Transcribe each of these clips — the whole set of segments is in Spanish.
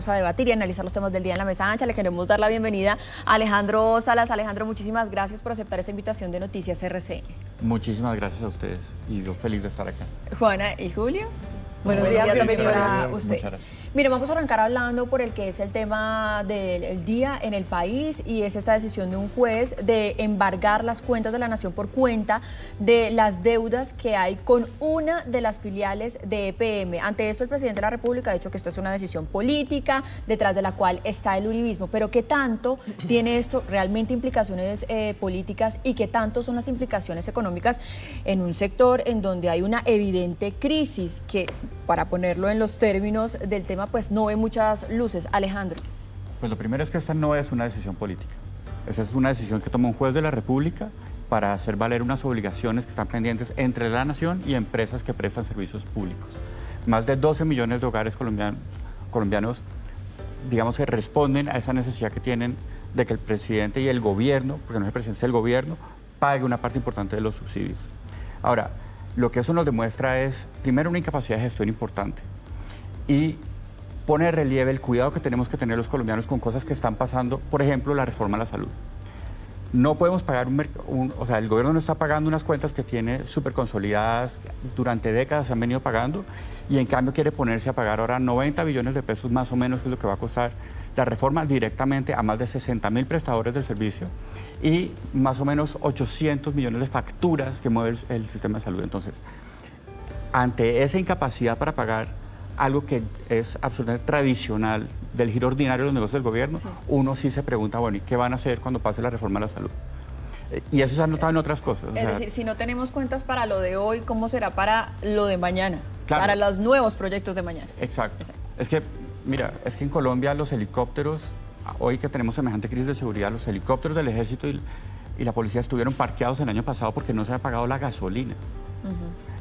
vamos a debatir y analizar los temas del día en la mesa ancha. Le queremos dar la bienvenida a Alejandro Salas. Alejandro, muchísimas gracias por aceptar esta invitación de Noticias RCN. Muchísimas gracias a ustedes y yo feliz de estar acá. Juana y Julio. Buenos días también para Muchas ustedes. gracias. Mire, vamos a arrancar hablando por el que es el tema del día en el país y es esta decisión de un juez de embargar las cuentas de la Nación por cuenta de las deudas que hay con una de las filiales de EPM. Ante esto, el presidente de la República ha dicho que esto es una decisión política detrás de la cual está el uribismo, pero ¿qué tanto tiene esto realmente implicaciones políticas y qué tanto son las implicaciones económicas en un sector en donde hay una evidente crisis que, para ponerlo en los términos del tema, pues no ve muchas luces? Alejandro. Pues lo primero es que esta no es una decisión política. Esa es una decisión que toma un juez de la República para hacer valer unas obligaciones que están pendientes entre la nación y empresas que prestan servicios públicos. Más de 12 millones de hogares colombianos, digamos, que responden a esa necesidad que tienen de que el presidente y el gobierno, porque no es el presidente, es el gobierno, pague una parte importante de los subsidios. Ahora, lo que eso nos demuestra es, primero, una incapacidad de gestión importante y pone de relieve el cuidado que tenemos que tener los colombianos con cosas que están pasando, por ejemplo, la reforma a la salud. No podemos pagar o sea, el gobierno no está pagando unas cuentas que tiene súper consolidadas, durante décadas se han venido pagando, y en cambio quiere ponerse a pagar ahora 90 billones de pesos más o menos, que es lo que va a costar la reforma, directamente a más de 60.000 prestadores del servicio y más o menos 800 millones de facturas que mueve el sistema de salud. Entonces, ante esa incapacidad para pagar algo que es absolutamente tradicional del giro ordinario de los negocios del gobierno, sí, uno sí se pregunta, bueno, ¿y qué van a hacer cuando pase la reforma a la salud? Y eso se ha notado en otras cosas. Es decir, si no tenemos cuentas para lo de hoy, ¿cómo será para lo de mañana? Claro. Para los nuevos proyectos de mañana. Exacto. Es que, mira, es que en Colombia los helicópteros, hoy que tenemos semejante crisis de seguridad, los helicópteros del ejército y la policía estuvieron parqueados el año pasado porque no se había pagado la gasolina.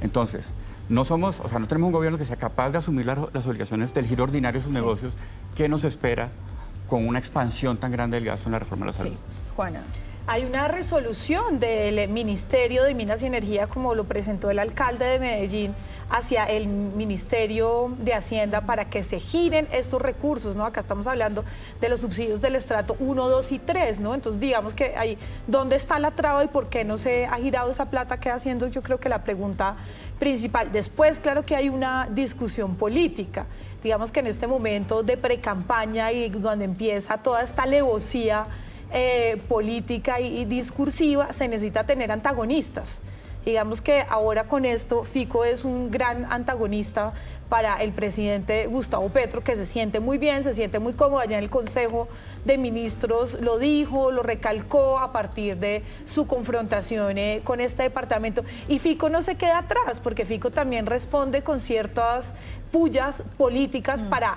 Entonces, no tenemos un gobierno que sea capaz de asumir las obligaciones del giro ordinario de sus negocios. ¿Qué nos espera con una expansión tan grande del gasto en la reforma de la salud? Sí, Juana. Hay una resolución del Ministerio de Minas y Energía, como lo presentó el alcalde de Medellín, hacia el Ministerio de Hacienda para que se giren estos recursos, ¿no? Acá estamos hablando de los subsidios del estrato 1, 2 y 3, ¿no? Entonces, digamos que ahí, ¿dónde está la traba y por qué no se ha girado esa plata? Queda siendo, yo creo que la pregunta principal. Después, claro que hay una discusión política. Digamos que en este momento de precampaña y donde empieza toda esta alevosía política y discursiva, se necesita tener antagonistas. Digamos que ahora con esto Fico es un gran antagonista para el presidente Gustavo Petro, que se siente muy bien, se siente muy cómodo. Allá en el Consejo de Ministros lo dijo, lo recalcó a partir de su confrontación con este departamento. Y Fico no se queda atrás, porque Fico también responde con ciertas pullas políticas para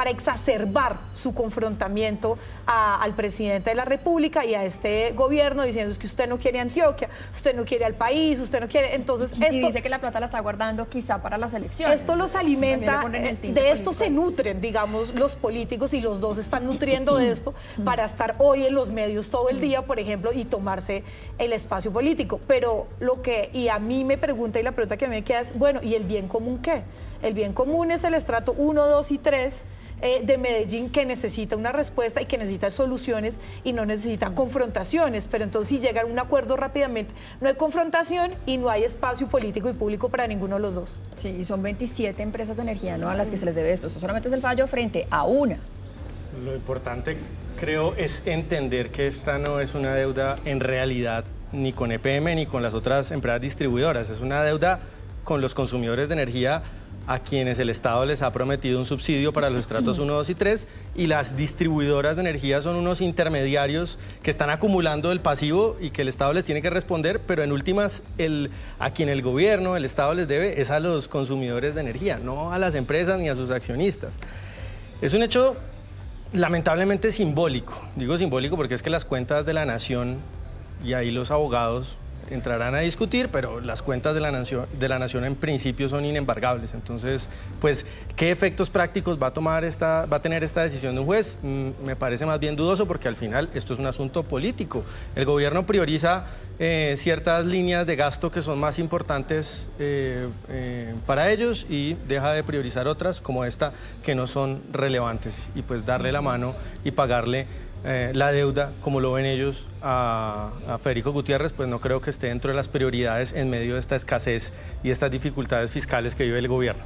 exacerbar su confrontamiento al presidente de la República y a este gobierno, diciendo es que usted no quiere Antioquia, usted no quiere al país, usted no quiere. Entonces, y dice que la plata la está guardando quizá para las elecciones. Esto los alimenta, de esto se nutren, digamos, los políticos, y los dos están nutriendo de esto para estar hoy en los medios todo el día, por ejemplo, y tomarse el espacio político. Pero y a mí me pregunta, y la pregunta que me queda es, bueno, ¿y el bien común qué? El bien común es el estrato 1, 2 y 3 de Medellín, que necesita una respuesta y que necesita soluciones y no necesita confrontaciones. Pero entonces, si llegan a un acuerdo rápidamente, no hay confrontación y no hay espacio político y público para ninguno de los dos. Sí, y son 27 empresas de energía, ¿no?, a las que se les debe esto. Esto solamente es el fallo frente a una. Lo importante, creo, es entender que esta no es una deuda en realidad ni con EPM ni con las otras empresas distribuidoras. Es una deuda con los consumidores de energía, a quienes el Estado les ha prometido un subsidio para los estratos 1, 2 y 3, y las distribuidoras de energía son unos intermediarios que están acumulando el pasivo y que el Estado les tiene que responder, pero en últimas a quien el gobierno, el Estado les debe es a los consumidores de energía, no a las empresas ni a sus accionistas. Es un hecho lamentablemente simbólico, digo simbólico porque es que las cuentas de la nación, y ahí los abogados entrarán a discutir, pero las cuentas de la nación en principio son inembargables. Entonces, pues, ¿qué efectos prácticos va a tener esta decisión de un juez? Me parece más bien dudoso, porque al final esto es un asunto político. El gobierno prioriza ciertas líneas de gasto que son más importantes para ellos y deja de priorizar otras como esta que no son relevantes, y pues darle la mano y pagarle la deuda, como lo ven ellos, a Federico Gutiérrez, pues no creo que esté dentro de las prioridades en medio de esta escasez y estas dificultades fiscales que vive el gobierno.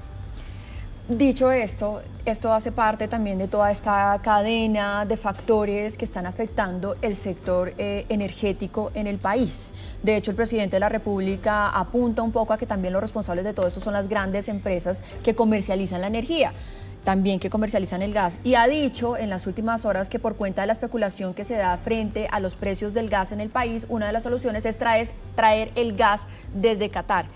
Dicho esto, esto hace parte también de toda esta cadena de factores que están afectando el sector energético en el país. De hecho, el presidente de la República apunta un poco a que también los responsables de todo esto son las grandes empresas que comercializan la energía, también que comercializan el gas, y ha dicho en las últimas horas que por cuenta de la especulación que se da frente a los precios del gas en el país, una de las soluciones es traer el gas desde Qatar.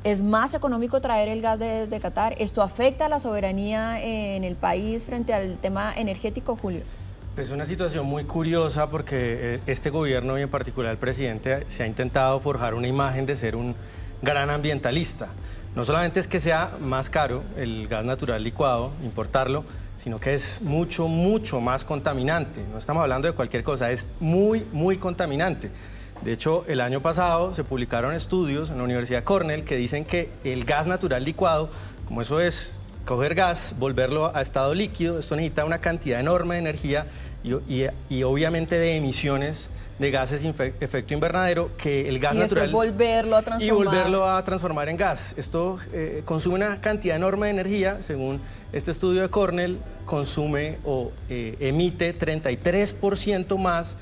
¿Es más económico traer el gas desde Qatar? ¿Esto afecta a la soberanía en el país frente al tema energético, Julio? Es una situación muy curiosa, porque este gobierno y en particular el presidente se ha intentado forjar una imagen de ser un gran ambientalista. No solamente es que sea más caro el gas natural licuado, importarlo, sino que es mucho, mucho más contaminante. No estamos hablando de cualquier cosa, es muy, muy contaminante. De hecho, el año pasado se publicaron estudios en la Universidad de Cornell que dicen que el gas natural licuado, como eso es coger gas, volverlo a estado líquido, esto necesita una cantidad enorme de energía y obviamente de emisiones de gases efecto invernadero, que el gas natural... Y volverlo a transformar. Y volverlo a transformar en gas. Esto consume una cantidad enorme de energía. Según este estudio de Cornell, consume o emite 33% más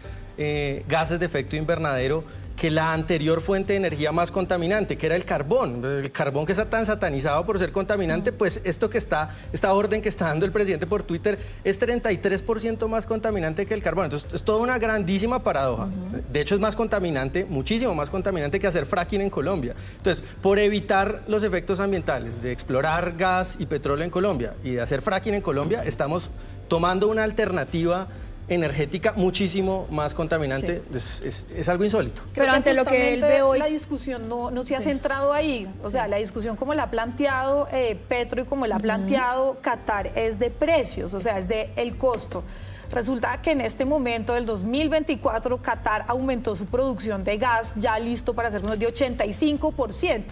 gases de efecto invernadero que la anterior fuente de energía más contaminante, que era el carbón. El carbón, que está tan satanizado por ser contaminante, pues esta orden que está dando el presidente por Twitter es 33% más contaminante que el carbón. Entonces, es toda una grandísima paradoja. De hecho, es más contaminante, muchísimo más contaminante que hacer fracking en Colombia. Entonces, por evitar los efectos ambientales de explorar gas y petróleo en Colombia y de hacer fracking en Colombia, estamos tomando una alternativa energética muchísimo más contaminante. Sí. Es algo insólito. Pero ante lo que él ve hoy... La discusión no se ha centrado ahí. O sea, la discusión como la ha planteado Petro y como la ha planteado Qatar es de precios, o sea, es de el costo. Resulta que en este momento del 2024 Qatar aumentó su producción de gas, ya listo para hacernos de 85%.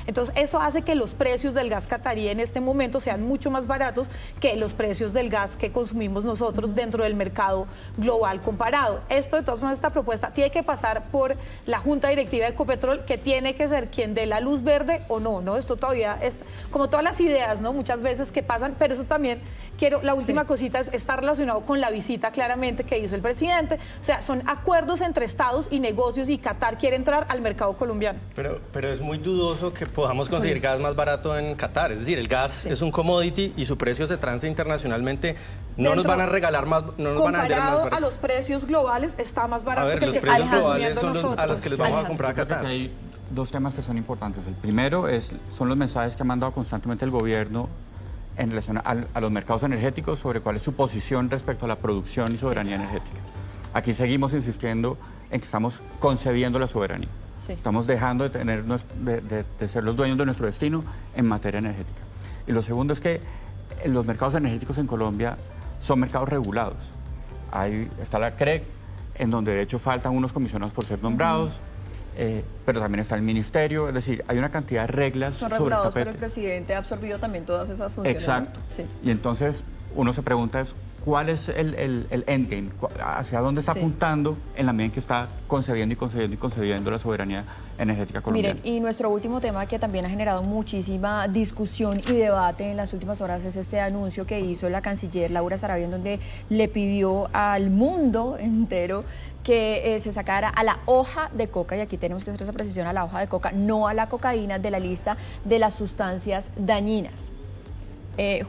Entonces, eso hace que los precios del gas catarí en este momento sean mucho más baratos que los precios del gas que consumimos nosotros dentro del mercado global comparado. Esto, de todas formas, esta propuesta tiene que pasar por la Junta Directiva de Ecopetrol, que tiene que ser quien dé la luz verde o no, ¿no? Esto todavía es como todas las ideas, ¿no? Muchas veces que pasan, pero eso también la última cosita está relacionado con la visita claramente que hizo el presidente. O sea, son acuerdos entre estados y negocios, y Qatar quiere entrar al mercado colombiano. Pero es muy dudoso que podamos conseguir gas más barato en Qatar. Es decir, el gas es un commodity y su precio se transa internacionalmente. No nos van a regalar más, no nos van a vender más barato. A los precios globales está más barato que los precios globales son a los que les vamos a comprar a Qatar. Hay dos temas que son importantes. El primero son los mensajes que ha mandado constantemente el gobierno en relación a los mercados energéticos sobre cuál es su posición respecto a la producción y soberanía energética. Aquí seguimos insistiendo en que estamos concediendo la soberanía. Sí. Estamos dejando de ser los dueños de nuestro destino en materia energética. Y lo segundo es que los mercados energéticos en Colombia son mercados regulados. Ahí está la CREC, en donde de hecho faltan unos comisionados por ser nombrados, pero también está el ministerio, es decir, hay una cantidad de reglas sobre el tapete. Son regulados, pero el presidente ha absorbido también todas esas funciones. Exacto. ¿No? Sí. Y entonces uno se pregunta ¿cuál es el endgame? ¿Hacia dónde está apuntando en la medida en que está concediendo la soberanía energética colombiana? Miren, y nuestro último tema, que también ha generado muchísima discusión y debate en las últimas horas, es este anuncio que hizo la canciller Laura Sarabia, en donde le pidió al mundo entero que se sacara a la hoja de coca, y aquí tenemos que hacer esa precisión, a la hoja de coca, no a la cocaína, de la lista de las sustancias dañinas.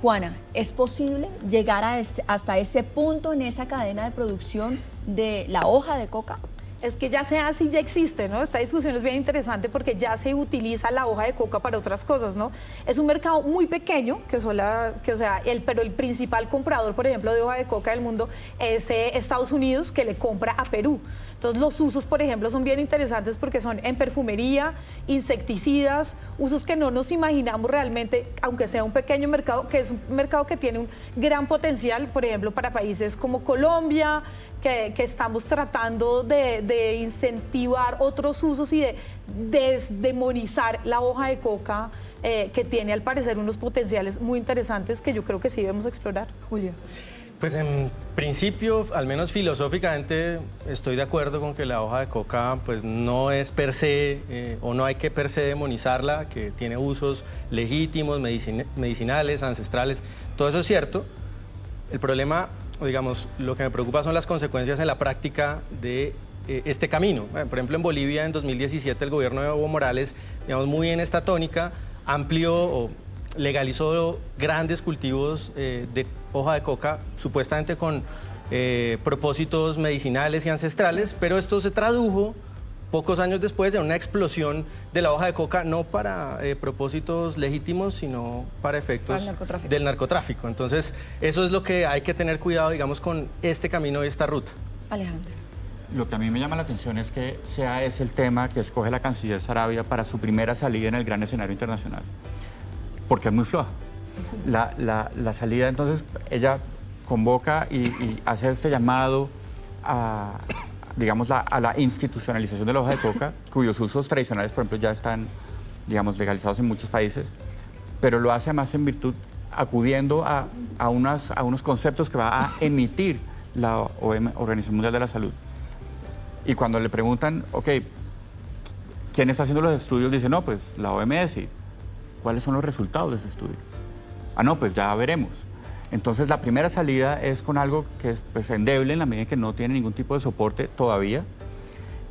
Juana, ¿es posible llegar hasta ese punto en esa cadena de producción de la hoja de coca? Es que ya se hace y ya existe, ¿no? Esta discusión es bien interesante porque ya se utiliza la hoja de coca para otras cosas, ¿no? Es un mercado muy pequeño, pero el principal comprador, por ejemplo, de hoja de coca del mundo es Estados Unidos, que le compra a Perú. Entonces los usos, por ejemplo, son bien interesantes porque son en perfumería, insecticidas, usos que no nos imaginamos realmente, aunque sea un pequeño mercado, que es un mercado que tiene un gran potencial, por ejemplo, para países como Colombia, que estamos tratando de incentivar otros usos y de desdemonizar la hoja de coca, que tiene al parecer unos potenciales muy interesantes que yo creo que sí debemos explorar. Julio. Pues en principio, al menos filosóficamente, estoy de acuerdo con que la hoja de coca pues no es per se, o no hay que per se demonizarla, que tiene usos legítimos, medicinales, ancestrales, todo eso es cierto. El problema, o digamos, lo que me preocupa son las consecuencias en la práctica de este camino. Por ejemplo, en Bolivia en 2017 el gobierno de Evo Morales, digamos, muy en esta tónica, amplió o legalizó grandes cultivos de hoja de coca, supuestamente con propósitos medicinales y ancestrales, pero esto se tradujo pocos años después en una explosión de la hoja de coca, no para propósitos legítimos, sino para efectos del narcotráfico. Entonces, eso es lo que hay que tener cuidado, digamos, con este camino y esta ruta. Alejandro. Lo que a mí me llama la atención es que sea ese el tema que escoge la canciller Saravia para su primera salida en el gran escenario internacional, porque es muy floja. La salida, entonces, ella convoca y hace este llamado a, digamos, a la institucionalización de la hoja de coca, cuyos usos tradicionales, por ejemplo, ya están, digamos, legalizados en muchos países, pero lo hace además en virtud, acudiendo a unos conceptos que va a emitir la Organización Mundial de la Salud. Y cuando le preguntan, ok, ¿quién está haciendo los estudios? Dice, no, pues la OMS. ¿Cuáles son los resultados de ese estudio? Ah, no, pues ya veremos. Entonces, la primera salida es con algo que es pues, endeble en la medida en que no tiene ningún tipo de soporte todavía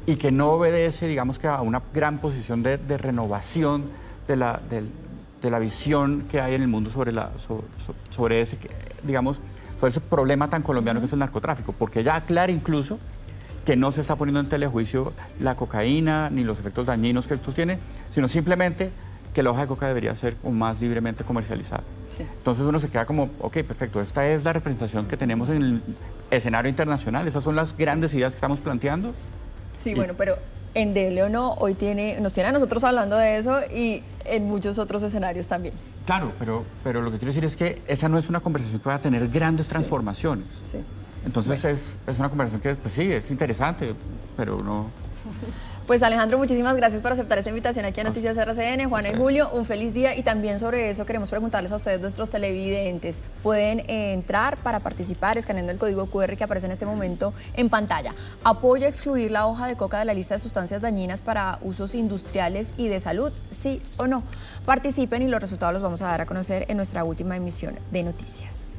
y que no obedece, digamos, que a una gran posición de renovación de la visión que hay en el mundo sobre ese, digamos, sobre ese problema tan colombiano que es el narcotráfico, porque ella aclara incluso que no se está poniendo en telejuicio la cocaína ni los efectos dañinos que esto tiene, sino simplemente que la hoja de coca debería ser más libremente comercializada. Sí. Entonces uno se queda como, ok, perfecto, esta es la representación que tenemos en el escenario internacional, esas son las grandes ideas que estamos planteando. Sí, bueno, pero endeble o no, hoy nos tiene a nosotros hablando de eso y en muchos otros escenarios también. Claro, pero lo que quiero decir es que esa no es una conversación que va a tener grandes transformaciones. Sí. Entonces bueno. es una conversación que, pues sí, es interesante, pero no... Pues Alejandro, muchísimas gracias por aceptar esta invitación aquí a Noticias RCN. Juana y Julio, un feliz día y también sobre eso queremos preguntarles a ustedes, nuestros televidentes. Pueden entrar para participar escaneando el código QR que aparece en este momento en pantalla. ¿Apoya excluir la hoja de coca de la lista de sustancias dañinas para usos industriales y de salud? ¿Sí o no? Participen y los resultados los vamos a dar a conocer en nuestra última emisión de Noticias.